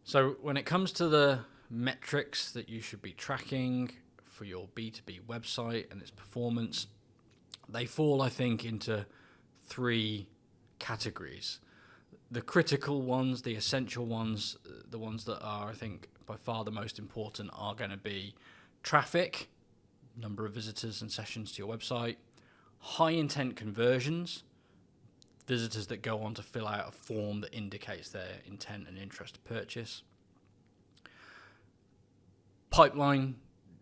So when it comes to the metrics that you should be tracking for your B2B website and its performance, they fall, I think, into three categories. The critical ones, the essential ones, the ones that are, I think, by far the most important are going to be traffic, number of visitors and sessions to your website, high intent conversions, visitors that go on to fill out a form that indicates their intent and interest to purchase, pipeline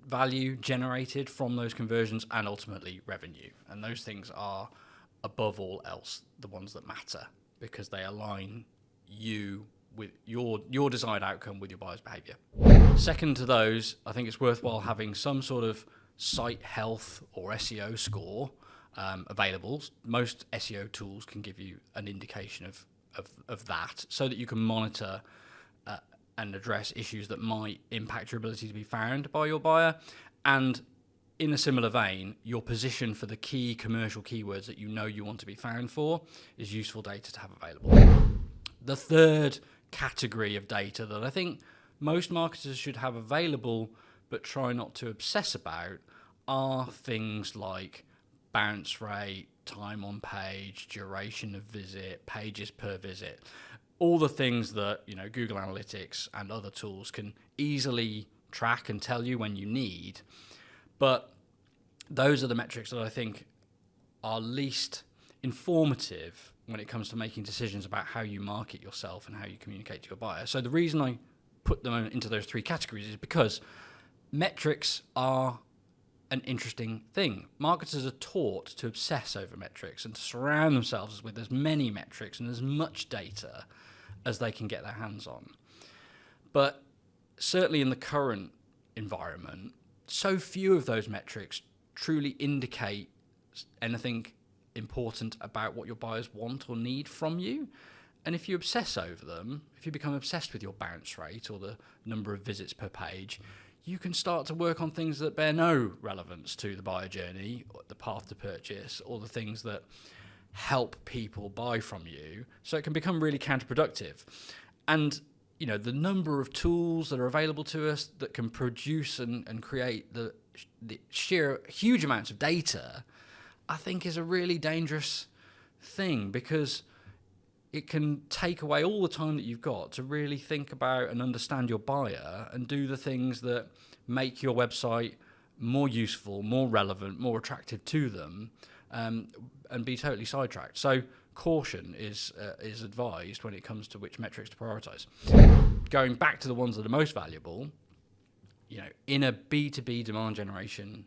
value generated from those conversions, and ultimately revenue. And those things are, above all else, the ones that matter because they align you with your desired outcome with your buyer's behavior. Second to those, I think it's worthwhile having some sort of site health or SEO score available. Most SEO tools can give you an indication of that so that you can monitor and address issues that might impact your ability to be found by your buyer. And in a similar vein, your position for the key commercial keywords that you know you want to be found for is useful data to have available. The third category of data that I think most marketers should have available but try not to obsess about are things like bounce rate, time on page, duration of visit, pages per visit, all the things that Google Analytics and other tools can easily track and tell you when you need. But those are the metrics that I think are least informative when it comes to making decisions about how you market yourself and how you communicate to your buyer. So the reason I put them into those three categories is because metrics are an interesting thing. Marketers are taught to obsess over metrics and to surround themselves with as many metrics and as much data as they can get their hands on. But certainly in the current environment, so few of those metrics truly indicate anything important about what your buyers want or need from you. And if you obsess over them, if you become obsessed with your bounce rate or the number of visits per page, you can start to work on things that bear no relevance to the buyer journey, or the path to purchase, or the things that help people buy from you. So it can become really counterproductive. And the number of tools that are available to us that can produce and create the sheer huge amounts of data, I think is a really dangerous thing because it can take away all the time that you've got to really think about and understand your buyer and do the things that make your website more useful, more relevant, more attractive to them, and be totally sidetracked. So caution is advised when it comes to which metrics to prioritize. Going back to the ones that are most valuable, in a B2B demand generation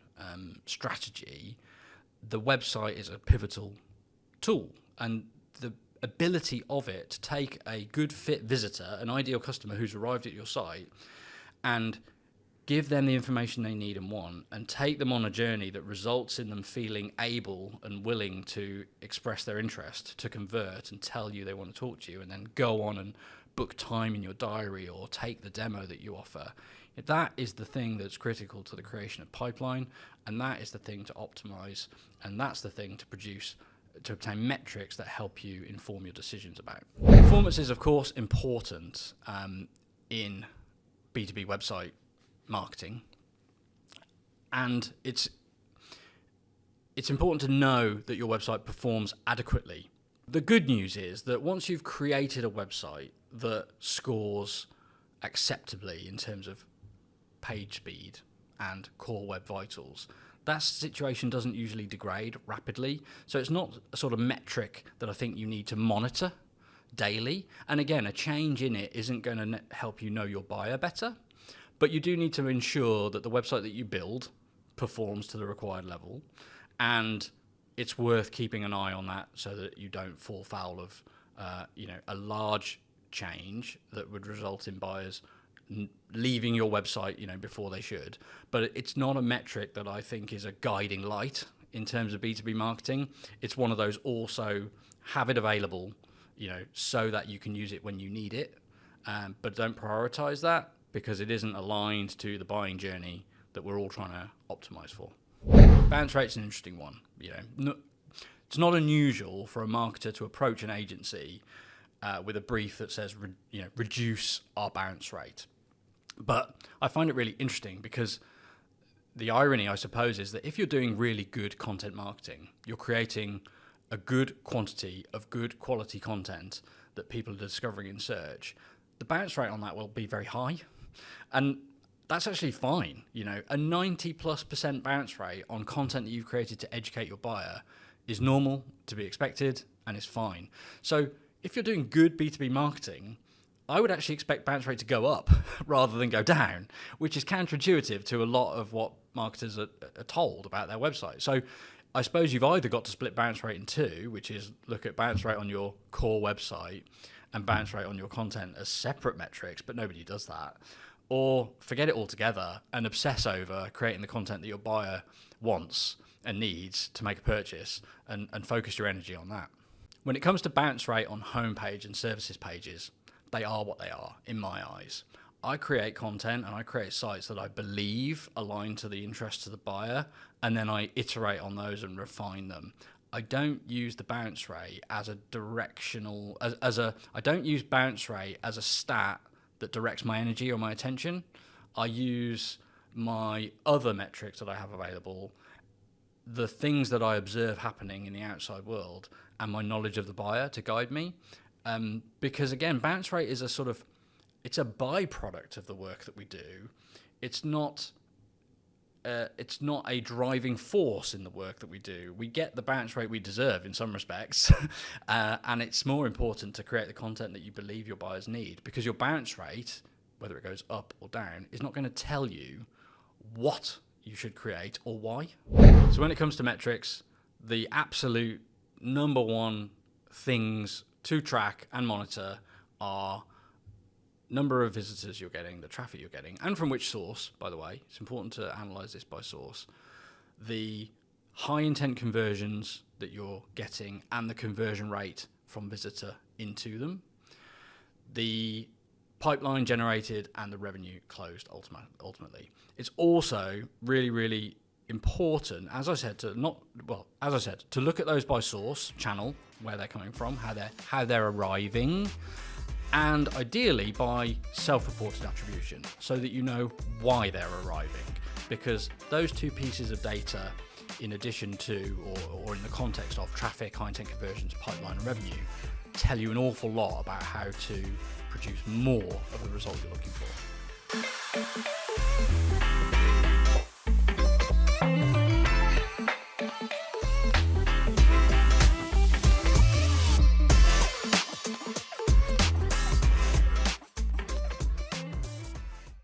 strategy, the website is a pivotal tool, and the ability of it to take a good fit visitor, an ideal customer who's arrived at your site, and give them the information they need and want, and take them on a journey that results in them feeling able and willing to express their interest, to convert and tell you they want to talk to you, and then go on and book time in your diary or take the demo that you offer. That is the thing that's critical to the creation of pipeline, and that is the thing to optimize, and that's the thing to obtain metrics that help you inform your decisions about. Performance is, of course, important in B2B website marketing, and it's important to know that your website performs adequately. The good news is that once you've created a website that scores acceptably in terms of page speed and core web vitals, that situation doesn't usually degrade rapidly. So it's not a sort of metric that I think you need to monitor daily. And again, a change in it isn't going to help you know your buyer better, but you do need to ensure that the website that you build performs to the required level, and it's worth keeping an eye on that so that you don't fall foul of a large change that would result in buyers leaving your website before they should. But it's not a metric that I think is a guiding light in terms of B2B marketing. It's one of those also have it available so that you can use it when you need it, but don't prioritize that because it isn't aligned to the buying journey that we're all trying to optimize for. Bounce rate's an interesting one. It's not unusual for a marketer to approach an agency with a brief that says, reduce our bounce rate. But I find it really interesting because the irony, I suppose, is that if you're doing really good content marketing, you're creating a good quantity of good quality content that people are discovering in search, the bounce rate on that will be very high. And that's actually fine. A 90+% bounce rate on content that you've created to educate your buyer is normal, to be expected, and is fine. So if you're doing good B2B marketing, I would actually expect bounce rate to go up rather than go down, which is counterintuitive to a lot of what marketers are told about their website. So I suppose you've either got to split bounce rate in two, which is look at bounce rate on your core website and bounce rate on your content as separate metrics, but nobody does that. Or forget it altogether and obsess over creating the content that your buyer wants and needs to make a purchase and focus your energy on that. When it comes to bounce rate on homepage and services pages, they are what they are in my eyes. I create content and I create sites that I believe align to the interests of the buyer, and then I iterate on those and refine them. I don't use the bounce rate as a directional, I don't use bounce rate as a stat that directs my energy or my attention. I use my other metrics that I have available, the things that I observe happening in the outside world, and my knowledge of the buyer to guide me. Because again, bounce rate is it's a byproduct of the work that we do. It's not a driving force in the work that we do. We get the bounce rate we deserve in some respects, and it's more important to create the content that you believe your buyers need, because your bounce rate, whether it goes up or down, is not going to tell you what you should create or why. So when it comes to metrics, the absolute number one things to track and monitor are number of visitors you're getting, the traffic you're getting, and from which source, by the way. It's important to analyze this by source. The high intent conversions that you're getting and the conversion rate from visitor into them. The pipeline generated and the revenue closed ultimately. It's also really, really important, as I said, to look at those by source, channel, where they're coming from, how they're arriving, and ideally by self-reported attribution, so that you know why they're arriving. Because those two pieces of data, in addition to, or in the context of traffic, high intent conversions, pipeline and revenue, tell you an awful lot about how to produce more of the result you're looking for.